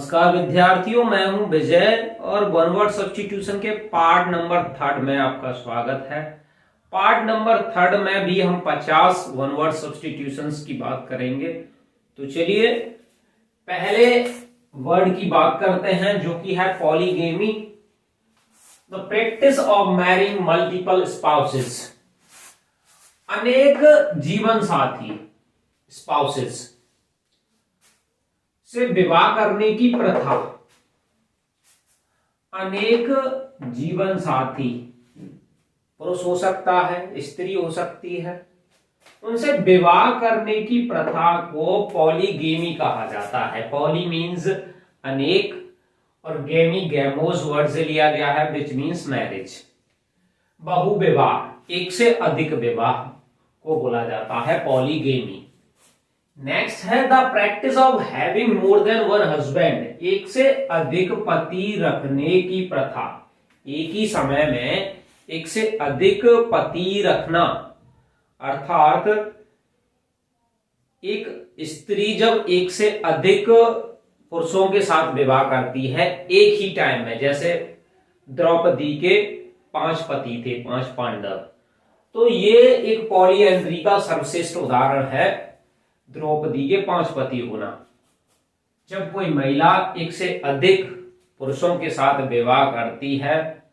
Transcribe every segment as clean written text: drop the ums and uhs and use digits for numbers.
नमस्कार विद्यार्थियों, मैं हूं विजय और वन वर्ड सब्स्टिट्यूशन के पार्ट नंबर 3 में आपका स्वागत है। पार्ट नंबर 3 में भी हम 50 वन वर्ड सब्स्टिट्यूशंस की बात करेंगे। तो चलिए पहले वर्ड की बात करते हैं जो कि है polygamy, the practice of marrying multiple spouses. अनेक जीवन साथी स्पाउसेस से विवाह करने की प्रथा। अनेक जीवन साथी पुरुष हो सकता है, स्त्री हो सकती है, उनसे विवाह करने की प्रथा को पॉलीगेमी कहा जाता है। पॉली मीन्स अनेक और गेमी गैमोस वर्ड से लिया गया है विच मीन्स मैरिज। बहुविवाह, एक से अधिक विवाह को बोला जाता है पॉलीगेमी। नेक्स्ट है the practice of having more than one husband, एक से अधिक पति रखने की प्रथा। एक ही समय में एक से अधिक पति रखना, अर्थात एक स्त्री जब एक से अधिक पुरुषों के साथ विवाह करती है एक ही टाइम में, जैसे द्रौपदी के 5 पति थे, 5 पांडव, तो ये एक पॉलीएंड्री का सर्वश्रेष्ठ उदाहरण है। द्रौपदी के 5 पति होना। जब कोई महिला एक से अधिक पुरुषों के साथ विवाह करती है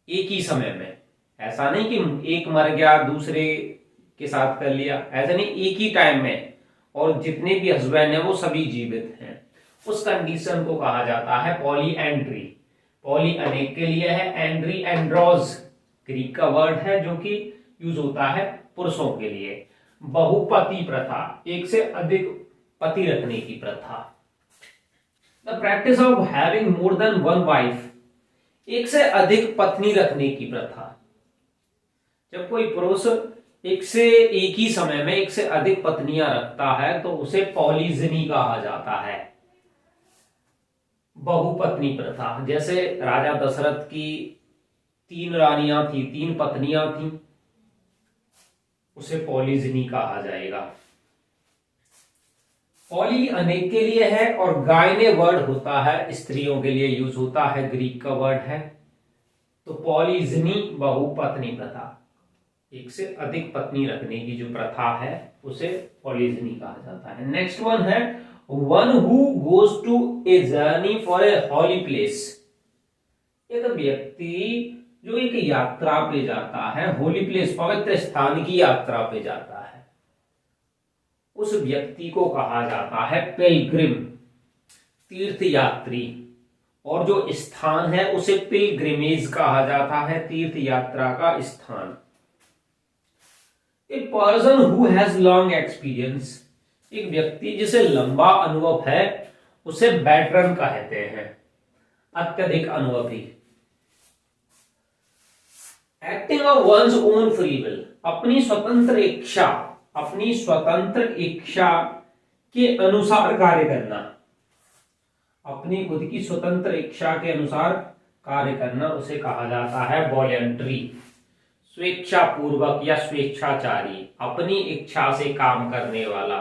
एक ही समय में, ऐसा नहीं कि एक मर गया दूसरे के साथ कर लिया, ऐसा नहीं, एक ही टाइम में, और जितने भी हस्बैंड हैं वो सभी जीवित हैं, उस कंडीशन को कहा जाता है पॉलीएंड्री। पॉली अनेक के लिए है, एंड्री एंड्रोज ग्रीक का वर्ड है जो कि यूज होता है पुरुषों के लिए। बहुपति प्रथा, एक से अधिक पति रखने की प्रथा। The practice of having more than one wife, एक से अधिक पत्नी रखने की प्रथा। जब कोई पुरुष एक ही समय में एक से अधिक पत्नियां रखता है तो उसे पॉलीजिनी कहा जाता है। बहुपत्नी प्रथा, जैसे राजा दशरथ की 3 रानियां थी, 3 पत्नियां थी, उसे पॉलीजिनी कहा जाएगा। पॉली अनेक के लिए है और गायने वर्ड होता है, स्त्रियों के लिए यूज होता है, ग्रीक का वर्ड है। तो पॉलीजिनी बहुपत्नी प्रथा, एक से अधिक पत्नी रखने की जो प्रथा है उसे पॉलीजिनी कहा जाता है। नेक्स्ट वन है one who goes to a journey for a holy place, एक व्यक्ति जो एक यात्रा पे जाता है, होली प्लेस पवित्र स्थान की यात्रा पे जाता है, उस व्यक्ति को कहा जाता है पिलग्रिम, तीर्थ यात्री। और जो स्थान है उसे पिलग्रिमेज कहा जाता है, तीर्थ यात्रा का स्थान। ए person who has long experience, एक व्यक्ति जिसे लंबा अनुभव है उसे वेटरन कहते हैं, अत्यधिक अनुभवी। Acting of one's own free will, अपनी स्वतंत्र इच्छा के अनुसार कार्य करना, अपनी खुद की स्वतंत्र इच्छा के अनुसार कार्य करना उसे कहा जाता है वॉलंटरी। स्वेच्छा पूर्वक या स्वेच्छाचारी, अपनी इच्छा से काम करने वाला,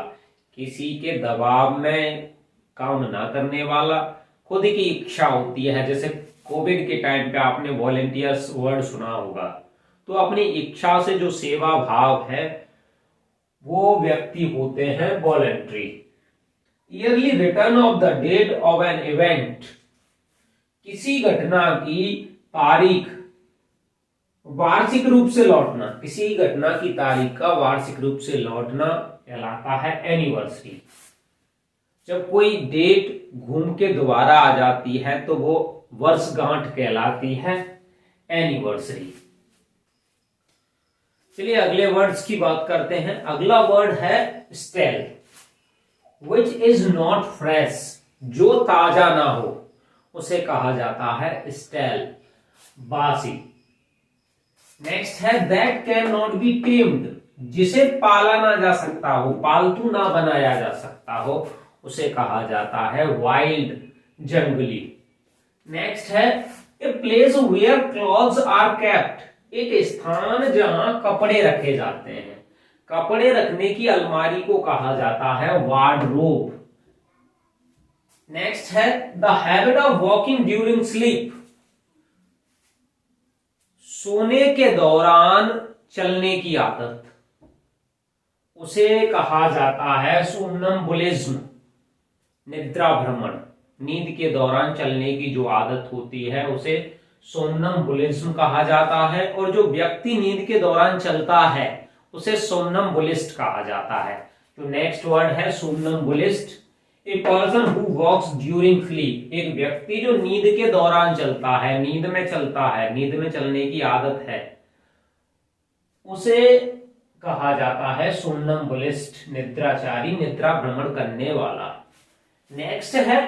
किसी के दबाव में काम ना करने वाला, खुद की इच्छा होती है। जैसे कोविड के टाइम पे आपने वॉलंटियर्स वर्ड सुना होगा, तो अपनी इच्छा से जो सेवा भाव है वो व्यक्ति होते हैं voluntary. Early return of the date of an event, किसी घटना की तारीख वार्षिक रूप से लौटना, किसी घटना की तारीख का वार्षिक रूप से लौटना कहलाता है एनिवर्सरी। जब कोई डेट घूम के दोबारा आ जाती है तो वो वर्षगांठ कहलाती है एनिवर्सरी। चलिए अगले वर्ड्स की बात करते हैं। अगला वर्ड है stale, which is not fresh, जो ताजा ना हो उसे कहा जाता है स्टेल, बासी। नेक्स्ट है that can not B tamed, जिसे पाला ना जा सकता हो, पालतू ना बनाया जा सकता हो, उसे कहा जाता है वाइल्ड, जंगली। नेक्स्ट है a place where clothes are kept, एक स्थान जहां कपड़े रखे जाते हैं, कपड़े रखने की अलमारी को कहा जाता है वार्डरोब। नेक्स्ट है the habit of walking during sleep, सोने के दौरान चलने की आदत, उसे कहा जाता है सोमनम्बुलिज्म, निद्रा भ्रमण। नींद के दौरान चलने की जो आदत होती है उसे सोमनम्बुलिज्म कहा जाता है, और जो व्यक्ति नींद के दौरान चलता है उसे सोमनम्बुलिस्ट कहा जाता है। तो नेक्स्ट वर्ड है somnambulist. A person who walks during sleep, एक व्यक्ति जो नींद के दौरान चलता है, नींद में चलता है, नींद में चलने की आदत है, उसे कहा जाता है सोमनम्बुलिस्ट, निद्राचारी, निद्रा भ्रमण करने वाला। नेक्स्ट है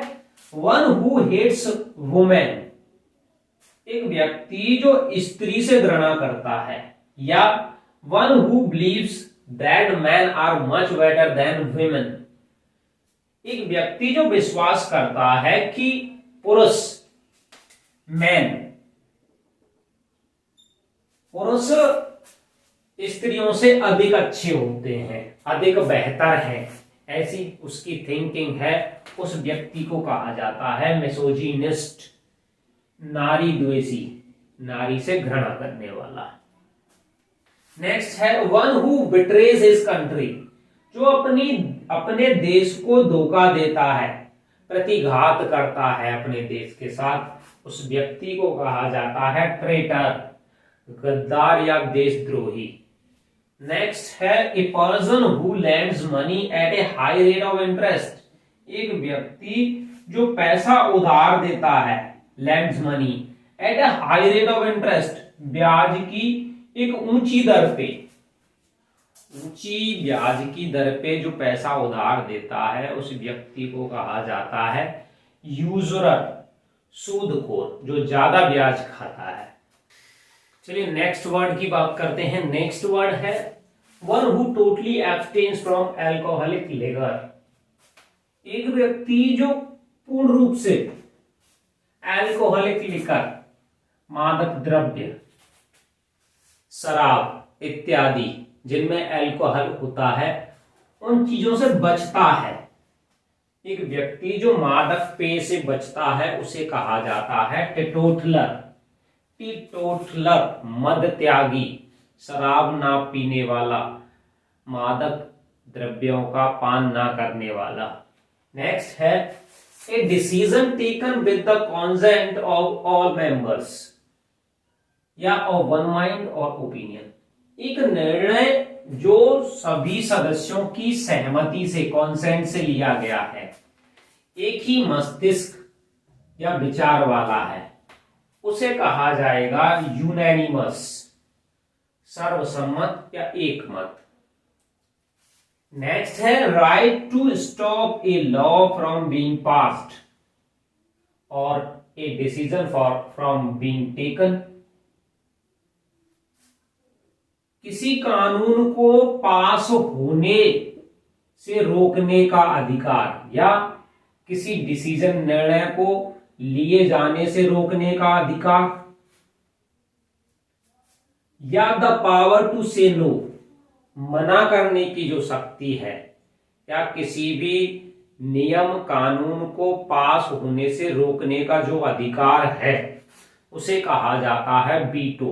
वन हु हेट्स वुमेन, एक व्यक्ति जो स्त्री से घृणा करता है, या one who believes that man are much better than women, एक व्यक्ति जो विश्वास करता है कि पुरुष स्त्रियों से अधिक अच्छे होते हैं, अधिक बेहतर हैं, ऐसी उसकी थिंकिंग है, उस व्यक्ति को कहा जाता है मिसोजिनिस्ट, नारी द्वेषी, नारी से घृणा करने वाला। नेक्स्ट है one who betrays his country, जो अपने देश को धोखा देता है, प्रतिघात करता है अपने देश के साथ, उस व्यक्ति को कहा जाता है ट्रेटर, गद्दार या देशद्रोही। नेक्स्ट है ए person who lends money at A high rate of interest, एक व्यक्ति जो पैसा उधार देता है, lends money at A high rate of interest, ब्याज की एक ऊंची दर पे, ऊंची ब्याज की दर पे जो पैसा उधार देता है उस व्यक्ति को कहा जाता है यूजरर, सूदखोर, जो ज्यादा ब्याज खाता है। चलिए नेक्स्ट वर्ड की बात करते हैं। नेक्स्ट वर्ड है one who totally abstains from alcoholic liquor, एक व्यक्ति जो पूर्ण रूप से एल्कोहलिक लिकर, मादक द्रव्य, शराब इत्यादि जिनमें अल्कोहल होता है, उन चीजों से बचता है। एक व्यक्ति जो मादक पेय से बचता है उसे कहा जाता है टीटोटलर, टीटोटलर मद त्यागी, शराब ना पीने वाला, मादक द्रव्यों का पान ना करने वाला। नेक्स्ट है a decision taken with the consent of all members, या ऑफ वन माइंड और ओपिनियन, एक निर्णय जो सभी सदस्यों की सहमति से, कॉन्सेंट से लिया गया है, एक ही मस्तिष्क या विचार वाला है, उसे कहा जाएगा यूनैनिमस, सर्वसम्मत या एकमत। नेक्स्ट है right to stop a law from being passed और a decision from being taken, किसी कानून को पास होने से रोकने का अधिकार, या किसी डिसीजन, निर्णय को लिए जाने से रोकने का अधिकार, या द पावर टू से नो, मना करने की जो शक्ति है, या किसी भी नियम कानून को पास होने से रोकने का जो अधिकार है उसे कहा जाता है वीटो,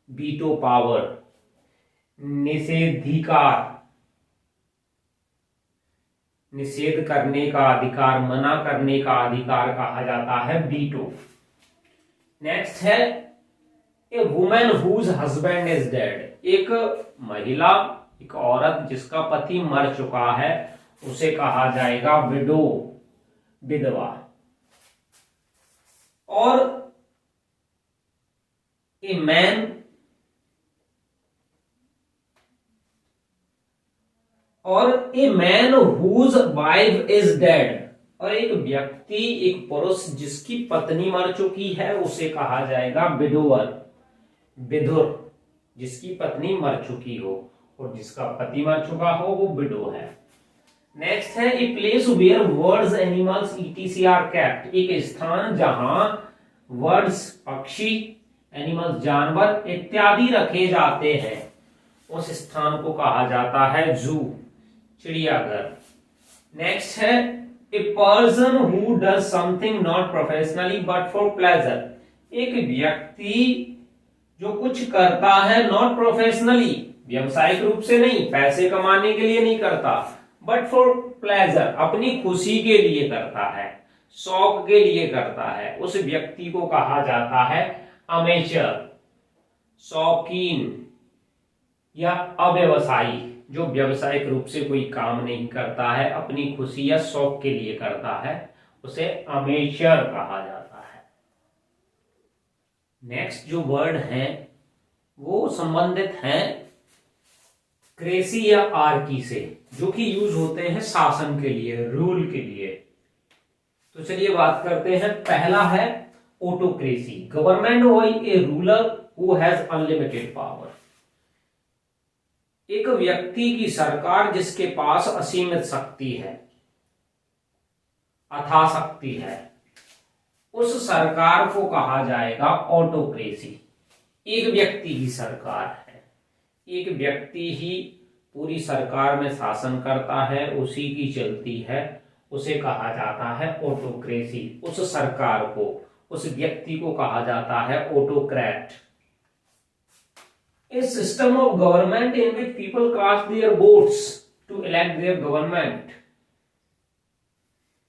वीटो पावर। निषेधाधिकार, निषेध करने का अधिकार, मना करने का अधिकार कहा जाता है वीटो। नेक्स्ट है a women whose husband is dead, एक महिला, एक औरत जिसका पति मर चुका है उसे कहा जाएगा विडो, विधवा। और ए मैन, और a man whose wife is dead, और एक व्यक्ति, एक पुरुष जिसकी पत्नी मर चुकी है उसे कहा जाएगा विडोवर, विधुर, जिसकी पत्नी मर चुकी हो और जिसका पति मर चुका हो वो विडो है। नेक्स्ट है a place where birds, animals etc are kept, एक स्थान जहां बर्ड्स, पक्षी, एनिमल्स, जानवर इत्यादि रखे जाते हैं, उस स्थान को कहा जाता है जू, चिड़ियाघर। नेक्स्ट है ए person who does something not professionally but for pleasure, एक व्यक्ति जो कुछ करता है नॉट प्रोफेशनली, व्यवसायिक रूप से नहीं, पैसे कमाने के लिए नहीं करता, बट फॉर प्लेजर, अपनी खुशी के लिए करता है, शौक के लिए करता है, उस व्यक्ति को कहा जाता है अमेचर, शौकीन या अव्यवसायी। जो व्यावसायिक रूप से कोई काम नहीं करता है, अपनी खुशी या शौक के लिए करता है, उसे अमेचर कहा जाता है। नेक्स्ट जो वर्ड है वो संबंधित है क्रेसी या आर्की से, जो कि यूज होते हैं शासन के लिए, रूल के लिए। तो चलिए बात करते हैं। पहला है autocracy, government by A ruler who has unlimited power, एक व्यक्ति की सरकार जिसके पास असीमित शक्ति है, अथाह शक्ति है, उस सरकार को कहा जाएगा ऑटोक्रेसी। एक व्यक्ति की सरकार है, एक व्यक्ति ही पूरी सरकार में शासन करता है, उसी की चलती है, उसे कहा जाता है ऑटोक्रेसी। उस सरकार को, उस व्यक्ति को कहा जाता है autocrat. A system of government in which people cast their votes to elect their government,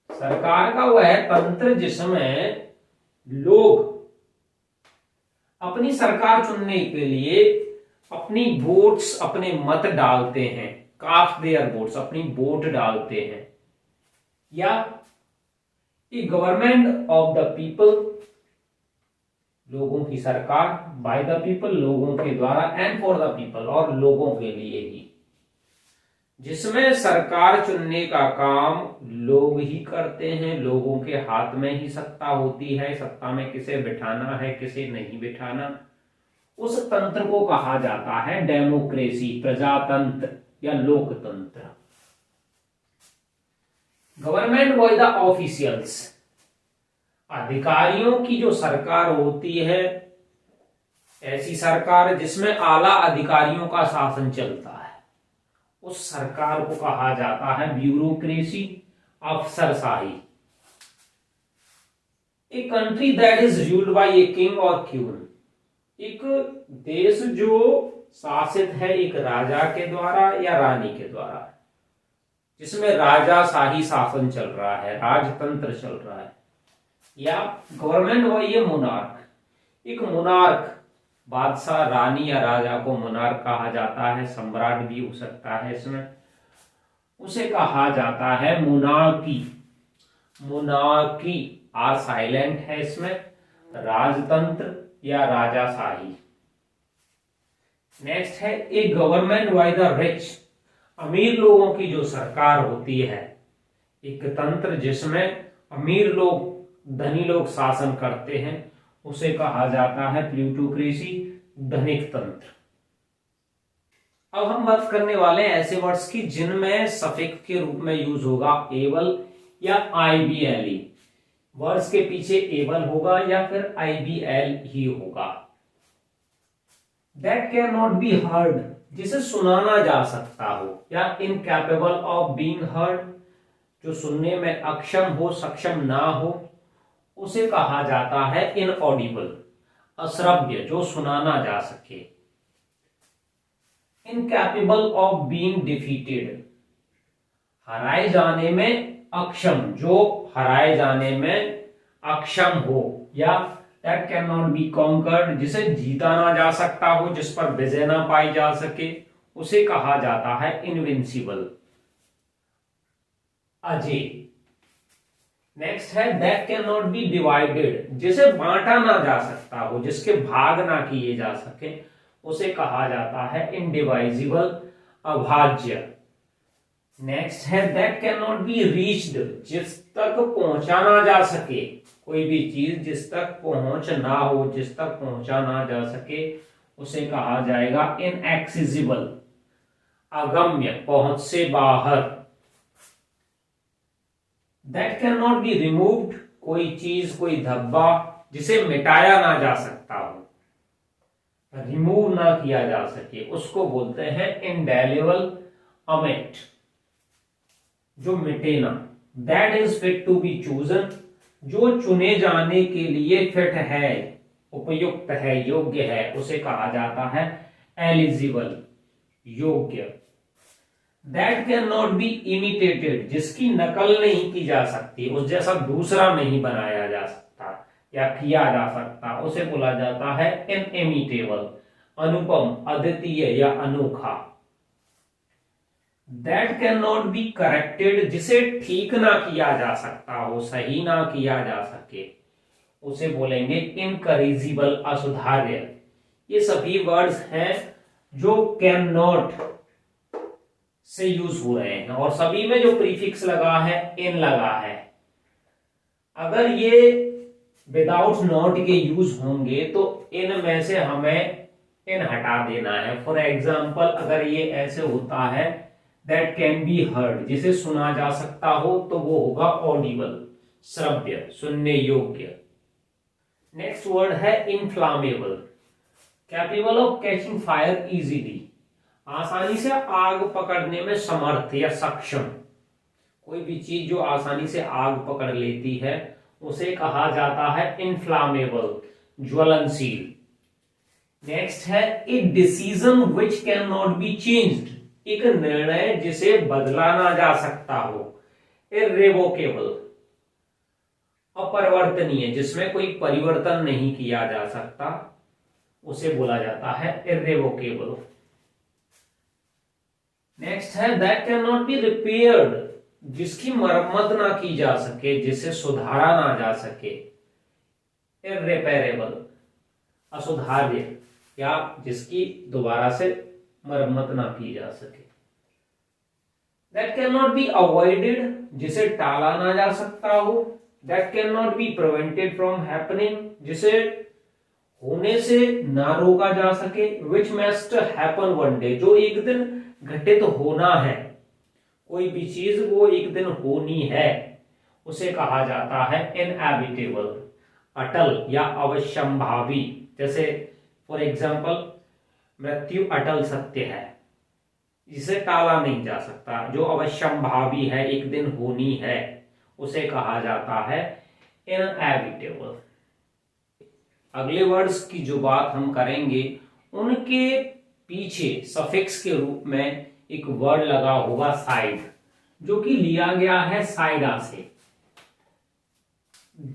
सरकार का वह तंत्र जिसमें लोग अपनी सरकार चुनने के लिए अपनी वोट्स, अपने मत डालते हैं, कास्ट देयर वोट्स, अपनी वोट डालते हैं, या ए गवर्नमेंट ऑफ द पीपल, लोगों की सरकार, बाय द पीपल, लोगों के द्वारा, एंड फॉर द पीपल, और लोगों के लिए ही, जिसमें सरकार चुनने का काम लोग ही करते हैं, लोगों के हाथ में ही सत्ता होती है, सत्ता में किसे बिठाना है, किसे नहीं बिठाना, उस तंत्र को कहा जाता है डेमोक्रेसी, प्रजातंत्र या लोकतंत्र। गवर्नमेंट बाय द ऑफिशियल्स, अधिकारियों की जो सरकार होती है, ऐसी सरकार जिसमें आला अधिकारियों का शासन चलता है, उस सरकार को कहा जाता है ब्यूरोक्रेसी, अफसरशाही। A country that is ruled by a king और क्वीन, एक देश जो शासित है एक राजा के द्वारा या रानी के द्वारा, जिसमें राजाशाही शासन चल रहा है, राजतंत्र चल रहा है, या गवर्नमेंट बाय ए मोनार्क, एक मोनार्क, बादशाह, रानी या राजा को मोनार्क कहा जाता है, सम्राट भी हो सकता है इसमें, उसे कहा जाता है मोनार्की। मोनार्की आर साइलेंट है इसमें, राजतंत्र या राजाशाही। नेक्स्ट है ए गवर्नमेंट बाय द रिच, अमीर लोगों की जो सरकार होती है, एक तंत्र जिसमें अमीर लोग, धनी लोग शासन करते हैं, उसे कहा जाता है प्लूटोक्रेसी, धनिक तंत्र। अब हम बात करने वाले हैं ऐसे वर्ड्स की जिनमें सफिक्स के रूप में यूज होगा एबल या आईबीएल। वर्ड्स के पीछे एबल होगा या फिर आईबीएल ही होगा। That can not be heard, जिसे सुनाना जा सकता हो, या इनकैपेबल ऑफ बीइंग हर्ड, जो सुनने में अक्षम हो, सक्षम ना हो, उसे कहा जाता है इनऑडिबल, अश्रव्य, जो सुनाना जा सके। इनकैपेबल ऑफ बीइंग डिफीटेड, हराए जाने में अक्षम, जो हराए जाने में अक्षम हो, या that can not be conquered, जिसे जीता ना जा सकता हो, जिस पर विजय ना पाई जा सके, उसे कहा जाता है इनविंसिबल, अजय। नेक्स्ट है that can not B divided, जिसे बांटा ना जा सकता हो, जिसके भाग ना किए जा सके, उसे कहा जाता है इनडिवाइजिबल, अभाज्य। नेक्स्ट है that can not be reached, जिस तक पहुंचा ना जा सके, कोई भी चीज जिस तक पहुंच ना हो, जिस तक पहुंचा ना जा सके, उसे कहा जाएगा इनएक्सेसिबल, अगम्य, पहुंच से बाहर। That can not be removed, कोई चीज, कोई धब्बा जिसे मिटाया ना जा सकता हो, रिमूव ना किया जा सके, उसको बोलते हैं इंडेलिबल, अमिट, जो मिटे ना। That is fit to be chosen, जो चुने जाने के लिए फिट है, उपयुक्त है, योग्य है, उसे कहा जाता है एलिजिबल, योग्य। That can not B imitated, जिसकी नकल नहीं की जा सकती, उस जैसा दूसरा नहीं बनाया जा सकता या किया जा सकता, उसे बोला जाता है इनइमिटेबल, अनुपम, अद्वितीय या अनोखा। That can not be corrected, जिसे ठीक ना किया जा सकता हो, सही ना किया जा सके, उसे बोलेंगे इनकरेजिबल, असुधार्य। ये सभी वर्ड्स हैं जो कैन नॉट से यूज हो रहे हैं और सभी में जो प्रीफिक्स लगा है इन लगा है। अगर ये विदाउट नॉट के यूज होंगे तो इन में से हमें इन हटा देना है। फॉर एग्जाम्पल अगर ये ऐसे होता है दैट कैन बी हर्ड, जिसे सुना जा सकता हो, तो वो होगा ऑडिबल, श्रव्य, सुनने योग्य। नेक्स्ट वर्ड है inflammable, capable of catching fire easily, आसानी से आग पकड़ने में समर्थ या सक्षम। कोई भी चीज जो आसानी से आग पकड़ लेती है उसे कहा जाता है इनफ्लामेबल, ज्वलनशील। नेक्स्ट है a decision which can not be changed, एक निर्णय जिसे बदला ना जा सकता हो, इर्रेवोकेबल, अपरिवर्तनीय, जिसमें कोई परिवर्तन नहीं किया जा सकता, उसे बोला जाता है इर्रेवोकेबल। नेक्स्ट है that can not B repaired, जिसकी मरम्मत ना की जा सके, जिसे सुधारा ना जा सके, इर्रिपेरेबल, असुधार्य या जिसकी दोबारा से मरम्मत ना की जा सके। That can not be avoided, जिसे टाला ना जा सकता हो। That can not be prevented from happening, जिसे होने से ना रोका जा सके। Which must happen one day, जो एक दिन घटित होना है, कोई भी चीज वो एक दिन होनी है, उसे कहा जाता है इनएविटेबल, अटल या अवश्यंभावी। जैसे फॉर एग्जाम्पल मृत्यु अटल सत्य है, जिसे टाला नहीं जा सकता, जो अवश्यंभावी है, एक दिन होनी है, उसे कहा जाता है इनएविटेबल। अगले वर्ड्स की जो बात हम करेंगे उनके पीछे सफिक्स के रूप में एक वर्ड लगा होगा साइड, जो कि लिया गया है साइडा से।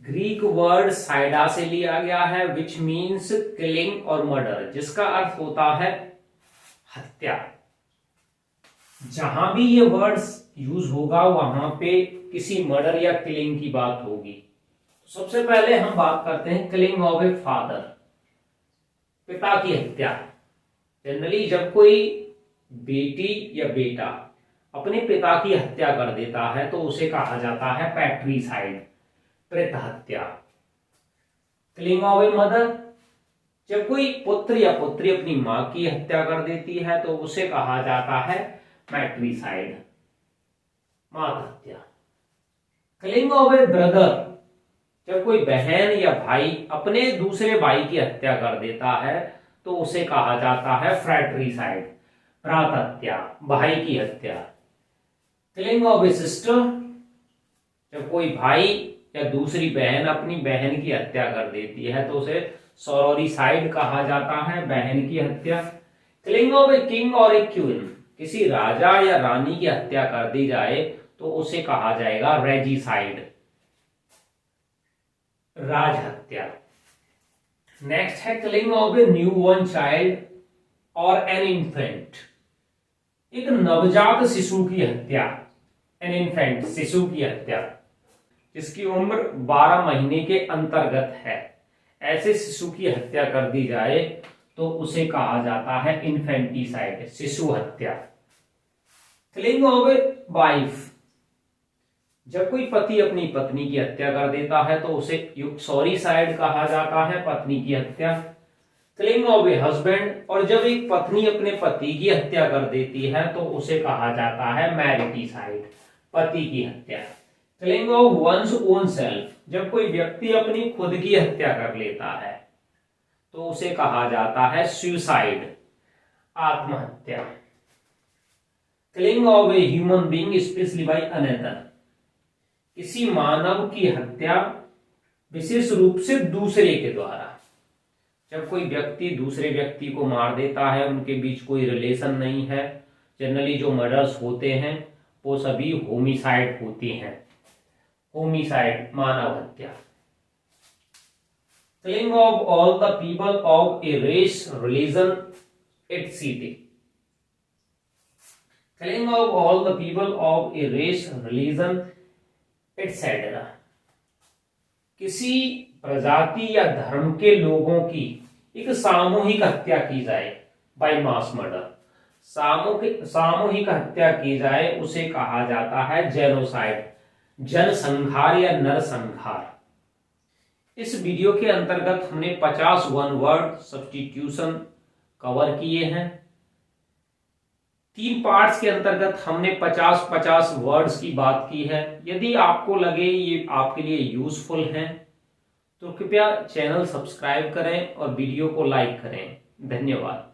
ग्रीक वर्ड साइडा से लिया गया है, विच मीन्स किलिंग और मर्डर, जिसका अर्थ होता है हत्या। जहां भी ये वर्ड्स यूज होगा वहां पे किसी मर्डर या किलिंग की बात होगी। सबसे पहले हम बात करते हैं किलिंग ऑफ ए फादर, पिता की हत्या। जनरली जब कोई बेटी या बेटा अपने पिता की हत्या कर देता है तो उसे कहा जाता है पैट्रीसाइड, पितृ हत्या। किलिंग ऑफ ए मदर, जब कोई पुत्र या पुत्री अपनी मां की हत्या कर देती है तो उसे कहा जाता है मैट्रीसाइड, मात हत्या। किलिंग ऑफ ए ब्रदर, जब कोई बहन या भाई अपने दूसरे भाई की हत्या कर देता है तो उसे कहा जाता है फ्रैट्रीसाइड, भ्रात हत्या, भाई की हत्या। किलिंग ऑफ ए सिस्टर, जब कोई भाई या दूसरी बहन अपनी बहन की हत्या कर देती है तो उसे सोरोरिसाइड कहा जाता है, बहन की हत्या। किलिंग ऑफ ए किंग और ए क्वीन, किसी राजा या रानी की हत्या कर दी जाए तो उसे कहा जाएगा रेजिसाइड, राज हत्या। नेक्स्ट है killing of a new born child और एन इन्फेंट, एक नवजात शिशु की हत्या, एन इन्फेंट, शिशु की हत्या जिसकी उम्र 12 महीने के अंतर्गत है, ऐसे शिशु की हत्या कर दी जाए तो उसे कहा जाता है इन्फेंटिसाइड, शिशु हत्या। किलिंग ऑफ ए वाइफ, जब कोई पति अपनी पत्नी की हत्या कर देता है तो उसे यूक्सोरिसाइड कहा जाता है, पत्नी की हत्या। किलिंग ऑफ ए हस्बैंड, और जब एक पत्नी अपने पति की हत्या कर देती है तो उसे कहा जाता है मैरिटिसाइड, पति की हत्या। Killing of one's own self, जब कोई व्यक्ति अपनी खुद की हत्या कर लेता है तो उसे कहा जाता है सुसाइड, आत्महत्या। Killing of a human being specially by another, किसी मानव की हत्या विशेष रूप से दूसरे के द्वारा। जब कोई व्यक्ति दूसरे व्यक्ति को मार देता है, उनके बीच कोई रिलेशन नहीं है, जनरली जो मर्डर्स होते हैं वो सभी होमिसाइड होती हैं। होमिसाइड मानव हत्या। Killing of all the people of a race, religion, etc. Killing of all the people of a race, religion, etc. किसी प्रजाति या धर्म के लोगों की एक सामूहिक हत्या की जाए, बाय मास मर्डर, सामूहिक हत्या की जाए, उसे कहा जाता है जेनोसाइड, जनसंहार या नरसंहार। इस वीडियो के अंतर्गत हमने 50 वन वर्ड सब्स्टिट्यूशन कवर किए हैं। 3 पार्ट्स के अंतर्गत हमने 50 वर्ड्स की बात की है। यदि आपको लगे ये आपके लिए यूजफुल हैं तो कृपया चैनल सब्सक्राइब करें और वीडियो को लाइक करें। धन्यवाद।